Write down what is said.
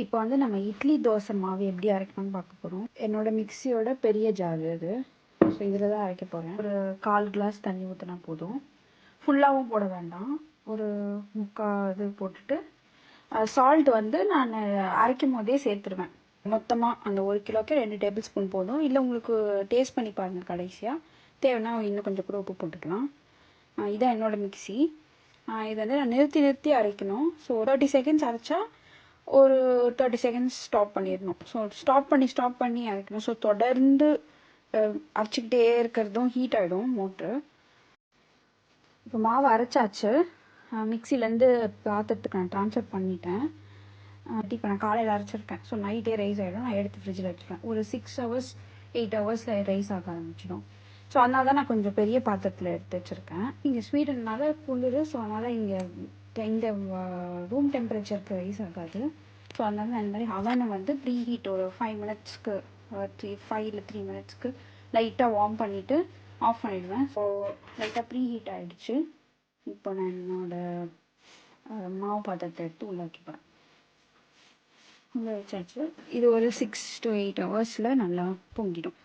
இப்போ வந்து நம்ம இட்லி தோசை மாவு எப்படி அரைக்கணும்னு பார்க்க போகிறோம். என்னோட மிக்சியோட பெரிய ஜார் இது. ஸோ இதில் தான் அரைக்க போகிறேன். ஒரு 1/4 கிளாஸ் தண்ணி ஊற்றினா போதும். ஃபுல்லாகவும் போட வேண்டாம். ஒரு 3/4 இது போட்டுட்டு சால்ட் வந்து நான் அரைக்கும் போதே சேர்த்துருவேன். மொத்தமாக அந்த 1 கிலோக்கு 2 டேபிள் ஸ்பூன் போதும். இல்லை உங்களுக்கு டேஸ்ட் பண்ணி பாருங்கள் கடைசியாக. தேவைன்னா இன்னும் கொஞ்சம் கூட உப்பு போட்டுக்கலாம். இதான் என்னோட மிக்சி. இதை வந்து நான் நிறுத்தி அரைக்கணும். ஸோ 30 செகண்ட்ஸ் அரைச்சா ஒரு 30 செகண்ட்ஸ் ஸ்டாப் பண்ணிடணும். ஸோ ஸ்டாப் பண்ணி அரைக்கணும். ஸோ தொடர்ந்து அரைச்சிக்கிட்டே இருக்கிறதும் ஹீட் ஆகிடும் மோட்ரு. இப்போ மாவு அரைச்சாச்சு. மிக்சிலேருந்து பாத்திரத்துக்கு நான் ட்ரான்ஸ்ஃபர் பண்ணிட்டேன். இப்போ நான் காலையில் அரைச்சிருக்கேன். ஸோ நைட்டே ரைஸ் ஆகிடும். நான் எடுத்து ஃப்ரிட்ஜில் வச்சுருவேன். ஒரு 6 hours 8 ஹவர்ஸில் ரைஸ் ஆக ஆரம்பிச்சிடும். ஸோ அதனால தான் நான் கொஞ்சம் பெரிய பாத்திரத்தில் எடுத்து வச்சுருக்கேன். இங்கே ஸ்வீடன்னால குளிர். ஸோ அதனால் இங்கே இந்த ரூம் டெம்பரேச்சருக்கு ரைஸ் ஆகாது. ஸோ அதனால நான் இந்த மாதிரி அவனை வந்து ப்ரீ ஹீட் ஒரு 5 மினிட்ஸ்க்கு 5 இல்லை 3 மினிட்ஸ்க்கு லைட்டாக வார்ம் பண்ணிவிட்டு ஆஃப் பண்ணிவிடுவேன். ஸோ லைட்டாக ப்ரீ ஹீட் ஆகிடுச்சு. இப்போ நான் என்னோடய மாவு பாத்திரத்தை எடுத்து உள்ளே வைக்கப்பேன். உள்ளே வச்சாச்சு. இது ஒரு 6 to 8 ஹவர்ஸில் நல்லா பொங்கிடும்.